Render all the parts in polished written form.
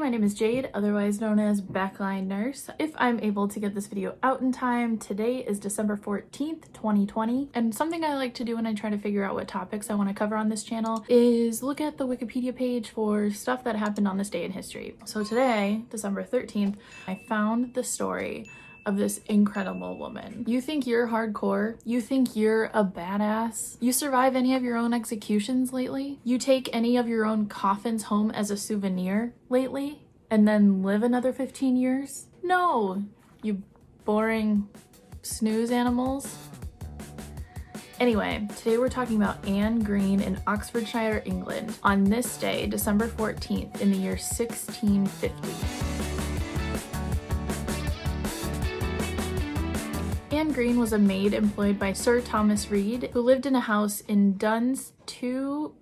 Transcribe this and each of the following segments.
my name is Jade, otherwise known as Backline Nurse. If I'm able to get this video out in time, today is December 14th, 2020, and something I like to do when I try to figure out what topics I want to cover on this channel is look at the Wikipedia page for stuff that happened on this day in history. So today, December 13th, I found the story of this incredible woman. You think you're hardcore? You think you're a badass? You survive any of your own executions lately? You take any of your own coffins home as a souvenir lately? And then live another 15 years? No, you boring snooze animals. Anyway, today we're talking about Anne Greene in Oxfordshire, England, on this day, December 14th, in the year 1650. Anne Greene was a maid employed by Sir Thomas Reade, who lived in a house in Duns 2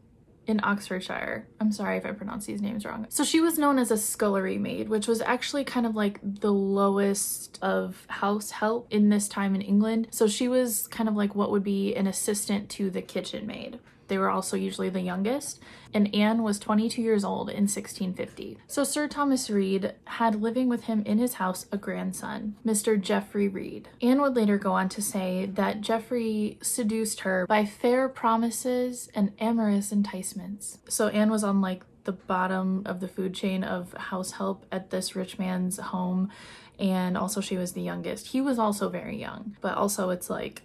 in Oxfordshire. I'm sorry if I pronounce these names wrong. So she was known as a scullery maid, which was actually kind of like the lowest of house help in this time in England. So she was kind of like what would be an assistant to the kitchen maid. They were also usually the youngest, and Anne was 22 years old in 1650. So Sir Thomas Reade had living with him in his house a grandson, Mr. Geoffrey Reade. Anne would later go on to say that Geoffrey seduced her by fair promises and amorous enticements. So Anne was on like the bottom of the food chain of house help at this rich man's home, and also she was the youngest. He was also very young, but also it's like,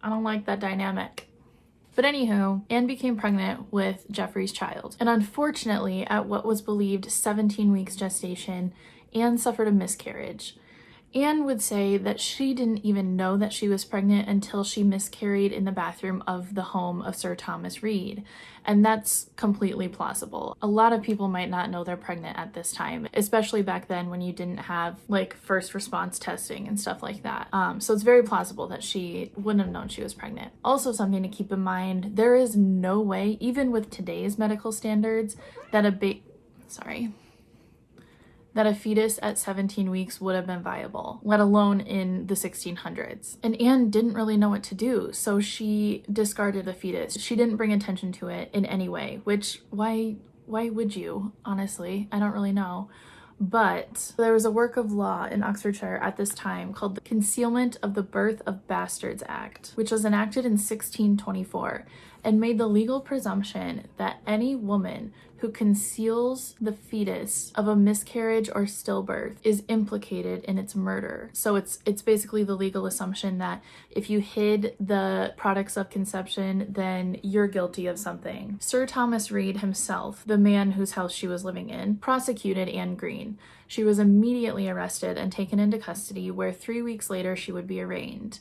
I don't like that dynamic. But anywho, Anne became pregnant with Geoffrey's child, and unfortunately, at what was believed 17 weeks gestation, Anne suffered a miscarriage. Anne would say that she didn't even know that she was pregnant until she miscarried in the bathroom of the home of Sir Thomas Reade, and that's completely plausible. A lot of people might not know they're pregnant at this time, especially back then when you didn't have like first response testing and stuff like that. So it's very plausible that she wouldn't have known she was pregnant. Also, something to keep in mind, there is no way, even with today's medical standards, that a fetus at 17 weeks would have been viable, let alone in the 1600s. And Anne didn't really know what to do, so she discarded the fetus. She didn't bring attention to it in any way, which, why would you? Honestly, I don't really know. But there was a work of law in Oxfordshire at this time called the Concealment of the Birth of Bastards Act, which was enacted in 1624 and made the legal presumption that any woman who conceals the fetus of a miscarriage or stillbirth is implicated in its murder. So it's basically the legal assumption that if you hid the products of conception, then you're guilty of something. Sir Thomas Reade himself, the man whose house she was living in, prosecuted Anne Greene. She was immediately arrested and taken into custody, where 3 weeks later she would be arraigned.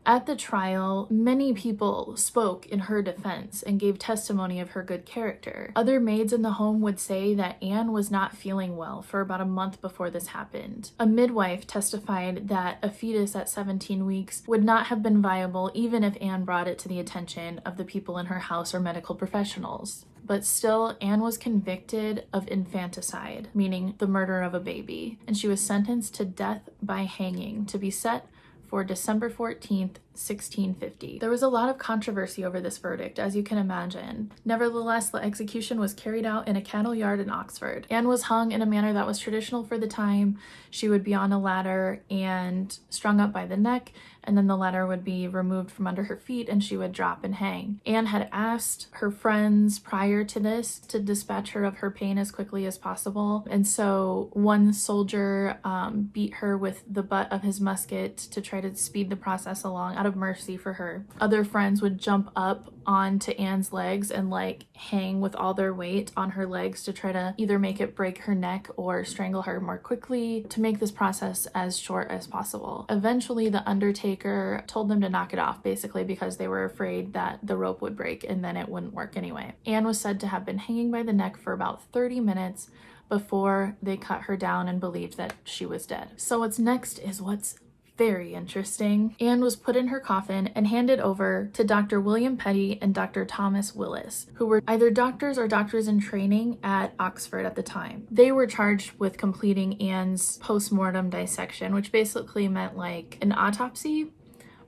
At the trial, many people spoke in her defense and gave testimony of her good character. Other maids in the home would say that Anne was not feeling well for about a month before this happened. A midwife testified that a fetus at 17 weeks would not have been viable even if Anne brought it to the attention of the people in her house or medical professionals. But still, Anne was convicted of infanticide, meaning the murder of a baby, and she was sentenced to death by hanging to be set for December 14th, 1650. There was a lot of controversy over this verdict, as you can imagine. Nevertheless, the execution was carried out in a cattle yard in Oxford. Anne was hung in a manner that was traditional for the time. She would be on a ladder and strung up by the neck, and then the ladder would be removed from under her feet and she would drop and hang. Anne had asked her friends prior to this to dispatch her of her pain as quickly as possible, and so one soldier beat her with the butt of his musket to try to speed the process along out of mercy for her. Other friends would jump up onto Anne's legs and like hang with all their weight on her legs to try to either make it break her neck or strangle her more quickly to make this process as short as possible. Eventually, the undertaker told them to knock it off, basically because they were afraid that the rope would break and then it wouldn't work anyway. Anne was said to have been hanging by the neck for about 30 minutes before they cut her down and believed that she was dead. So what's next is what's very interesting. Anne was put in her coffin and handed over to Dr. William Petty and Dr. Thomas Willis, who were either doctors or doctors in training at Oxford at the time. They were charged with completing Anne's post-mortem dissection, which basically meant like an autopsy,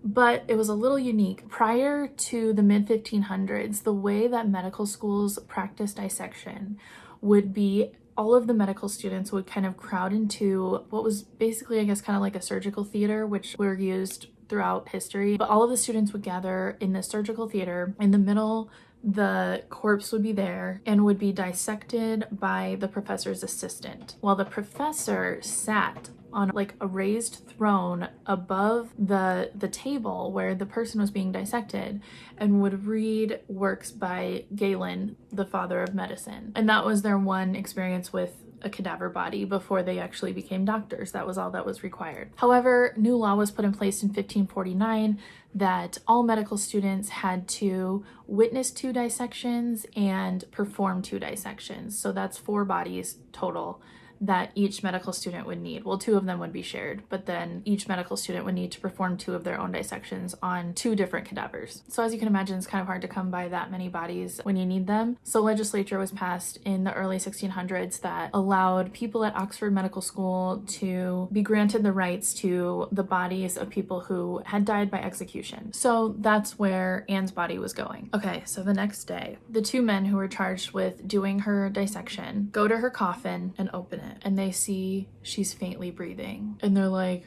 but it was a little unique. Prior to the mid-1500s, the way that medical schools practiced dissection would be all of the medical students would kind of crowd into what was basically, I guess, kind of like a surgical theater, which were used throughout history. But all of the students would gather in the surgical theater. In the middle, the corpse would be there and would be dissected by the professor's assistant, while the professor sat on like a raised throne above the table where the person was being dissected, and would read works by Galen, the father of medicine. And that was their one experience with a cadaver body before they actually became doctors. That was all that was required. However, new law was put in place in 1549 that all medical students had to witness 2 dissections and perform 2 dissections. So that's 4 bodies total that each medical student would need. Well, 2 of them would be shared, but then each medical student would need to perform 2 of their own dissections on 2 different cadavers. So as you can imagine, it's kind of hard to come by that many bodies when you need them. So legislature was passed in the early 1600s that allowed people at Oxford Medical School to be granted the rights to the bodies of people who had died by execution. So that's where Anne's body was going. Okay, so the next day, the 2 men who were charged with doing her dissection go to her coffin and open it. And they see she's faintly breathing, and they're like,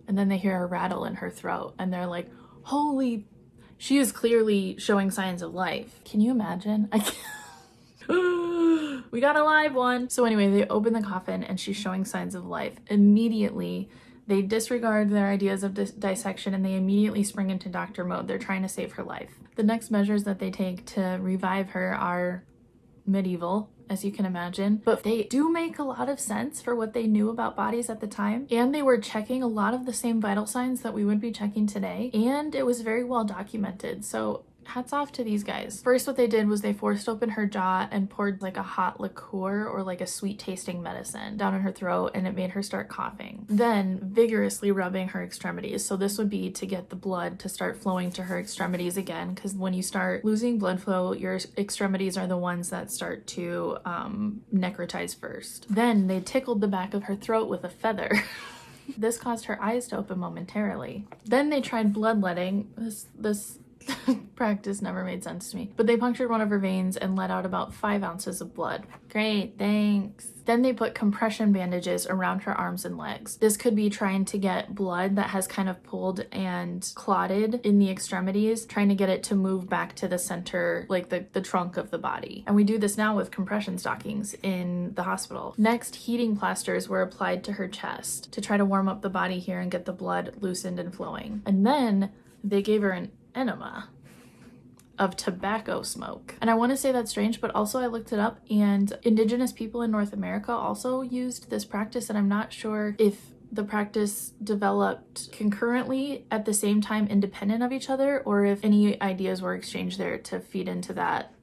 and then they hear a rattle in her throat, and they're like, holy, she is clearly showing signs of life. Can you imagine? I can't. We got a live one. So anyway, they open the coffin and she's showing signs of life. Immediately, they disregard their ideas of dissection and they immediately spring into doctor mode. They're trying to save her life. The next measures that they take to revive her are medieval, as you can imagine, but they do make a lot of sense for what they knew about bodies at the time, and they were checking a lot of the same vital signs that we would be checking today, and it was very well documented. So hats off to these guys. First, what they did was they forced open her jaw and poured like a hot liqueur or like a sweet tasting medicine down in her throat, and it made her start coughing. Then vigorously rubbing her extremities. So this would be to get the blood to start flowing to her extremities again, because when you start losing blood flow, your extremities are the ones that start to necrotize first. Then they tickled the back of her throat with a feather. This caused her eyes to open momentarily. Then they tried bloodletting. This practice never made sense to me. But they punctured one of her veins and let out about 5 ounces of blood. Great, thanks. Then they put compression bandages around her arms and legs. This could be trying to get blood that has kind of pooled and clotted in the extremities, trying to get it to move back to the center, like the trunk of the body. And we do this now with compression stockings in the hospital. Next, heating plasters were applied to her chest to try to warm up the body here and get the blood loosened and flowing. And then they gave her an enema of tobacco smoke. And I want to say that's strange, but also I looked it up, and indigenous people in North America also used this practice, and I'm not sure if the practice developed concurrently at the same time independent of each other, or if any ideas were exchanged there to feed into that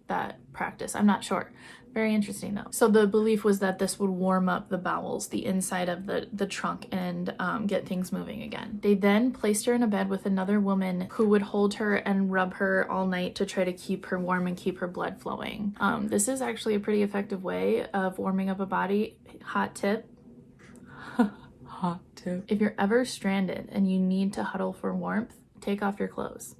practice. I'm not sure. Very interesting though. So the belief was that this would warm up the bowels, the inside of the trunk, and get things moving again. They then placed her in a bed with another woman who would hold her and rub her all night to try to keep her warm and keep her blood flowing. This is actually a pretty effective way of warming up a body. Hot tip. Hot tip. If you're ever stranded and you need to huddle for warmth, take off your clothes.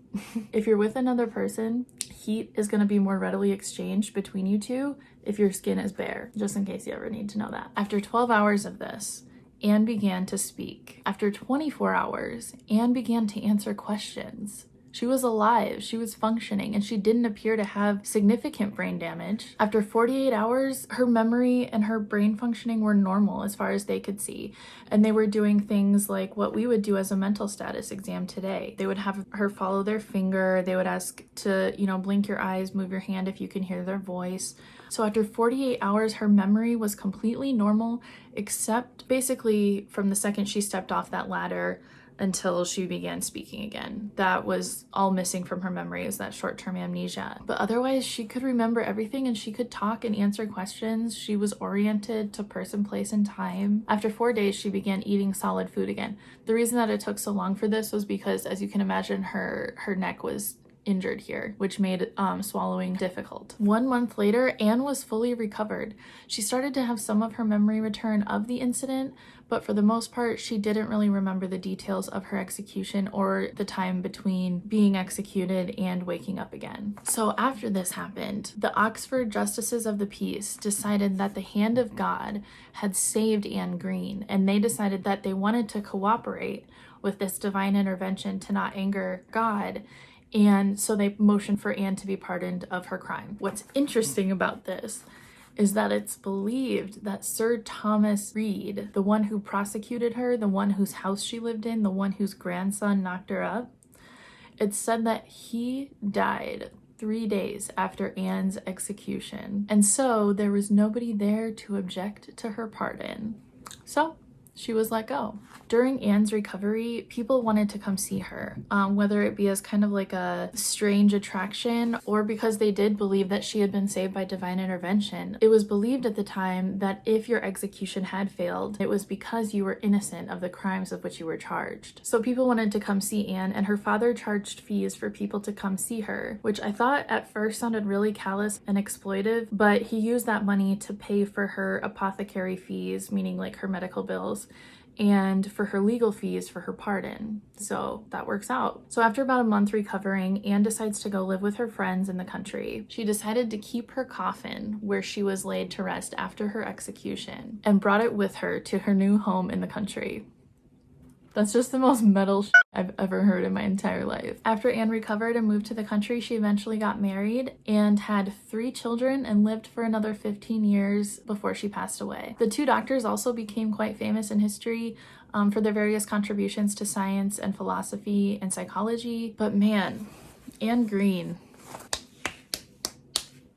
If you're with another person, heat is going to be more readily exchanged between you two if your skin is bare, just in case you ever need to know that. After 12 hours of this, Anne began to speak. After 24 hours, Anne began to answer questions. She was alive, she was functioning, and she didn't appear to have significant brain damage. After 48 hours, her memory and her brain functioning were normal as far as they could see. And they were doing things like what we would do as a mental status exam today. They would have her follow their finger, they would ask to, blink your eyes, move your hand if you can hear their voice. So after 48 hours, her memory was completely normal, except basically from the second she stepped off that ladder until she began speaking again. That was all missing from her memory, is that short-term amnesia. But otherwise, she could remember everything and she could talk and answer questions. She was oriented to person, place, and time. After 4 days, she began eating solid food again. The reason that it took so long for this was because, as you can imagine, her neck was injured here, which made swallowing difficult. 1 month later, Anne was fully recovered. She started to have some of her memory return of the incident, but for the most part, she didn't really remember the details of her execution or the time between being executed and waking up again. So after this happened, the Oxford Justices of the Peace decided that the hand of God had saved Anne Greene, and they decided that they wanted to cooperate with this divine intervention to not anger God, and so they motioned for Anne to be pardoned of her crime. What's interesting about this is that it's believed that Sir Thomas Reade, the one who prosecuted her, the one whose house she lived in, the one whose grandson knocked her up, it's said that he died 3 days after Anne's execution. And so there was nobody there to object to her pardon. So she was let go. During Anne's recovery, people wanted to come see her, whether it be as kind of like a strange attraction or because they did believe that she had been saved by divine intervention. It was believed at the time that if your execution had failed, it was because you were innocent of the crimes of which you were charged. So people wanted to come see Anne, and her father charged fees for people to come see her, which I thought at first sounded really callous and exploitive, but he used that money to pay for her apothecary fees, meaning like her medical bills, and for her legal fees for her pardon. So that works out. So after about a month recovering, Anne decides to go live with her friends in the country. She decided to keep her coffin where she was laid to rest after her execution and brought it with her to her new home in the country. That's just the most metal shit I've ever heard in my entire life. After Anne recovered and moved to the country, she eventually got married and had 3 children and lived for another 15 years before she passed away. The 2 doctors also became quite famous in history for their various contributions to science and philosophy and psychology. But man, Anne Greene,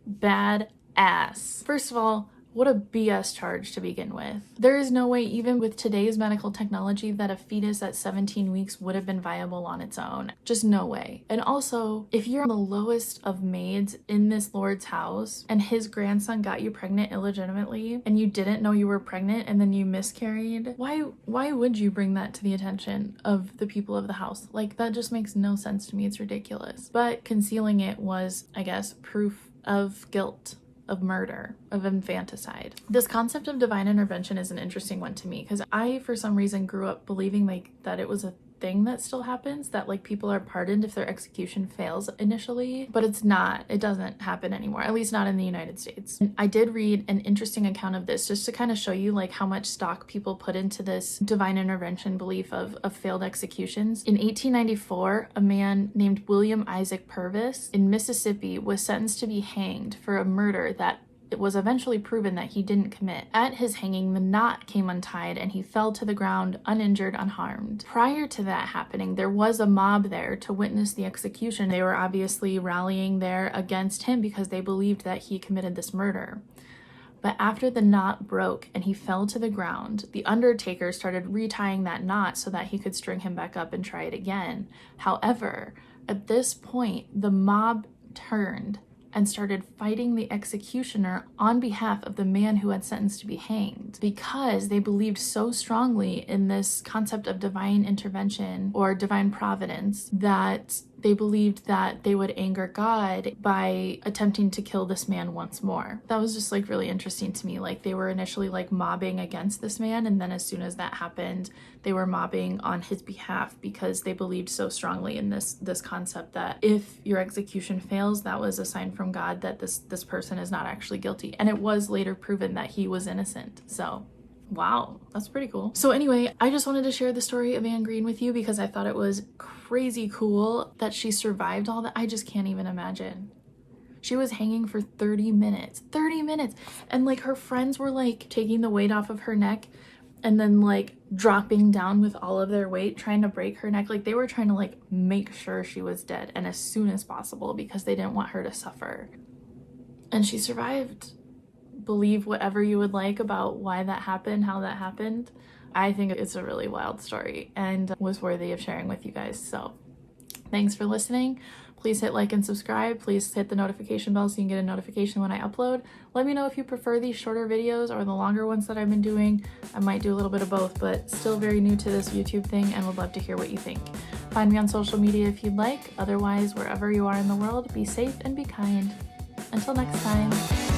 bad ass. First of all, what a BS charge to begin with. There is no way, even with today's medical technology, that a fetus at 17 weeks would have been viable on its own. Just no way. And also, if you're the lowest of maids in this lord's house and his grandson got you pregnant illegitimately and you didn't know you were pregnant and then you miscarried, why would you bring that to the attention of the people of the house? Like, that just makes no sense to me. It's ridiculous. But concealing it was, I guess, proof of guilt, of murder, of infanticide. This concept of divine intervention is an interesting one to me because I, for some reason, grew up believing like that it was a thing that still happens, that like people are pardoned if their execution fails initially, but it's not. It doesn't happen anymore, at least not in the United States. And I did read an interesting account of this just to kind of show you like how much stock people put into this divine intervention belief of failed executions. In 1894, a man named William Isaac Purvis in Mississippi was sentenced to be hanged for a murder that it was eventually proven that he didn't commit. At his hanging, the knot came untied and he fell to the ground uninjured, unharmed. Prior to that happening, there was a mob there to witness the execution. They were obviously rallying there against him because they believed that he committed this murder. But after the knot broke and he fell to the ground, the undertaker started retying that knot so that he could string him back up and try it again. However, at this point, the mob turned and started fighting the executioner on behalf of the man who had sentenced to be hanged because they believed so strongly in this concept of divine intervention or divine providence that they believed that they would anger God by attempting to kill this man once more. That was just like really interesting to me. Like they were initially like mobbing against this man, and then as soon as that happened, they were mobbing on his behalf because they believed so strongly in this concept that if your execution fails, that was a sign from God that this person is not actually guilty. And it was later proven that he was innocent. So wow, that's pretty cool. So anyway, I just wanted to share the story of Anne Greene with you because I thought it was crazy cool that she survived all that. I just can't even imagine. She was hanging for 30 minutes. 30 minutes! And like her friends were like taking the weight off of her neck and then like dropping down with all of their weight, trying to break her neck. Like they were trying to like make sure she was dead and as soon as possible because they didn't want her to suffer. And she survived. Believe whatever you would like about why that happened, how that happened. I think it's a really wild story and was worthy of sharing with you guys. So thanks for listening. Please hit like and subscribe. Please hit the notification bell so you can get a notification when I upload. Let me know if you prefer these shorter videos or the longer ones that I've been doing. I might do a little bit of both, but still very new to this YouTube thing and would love to hear what you think. Find me on social media if you'd like. Otherwise, wherever you are in the world, be safe and be kind. Until next time.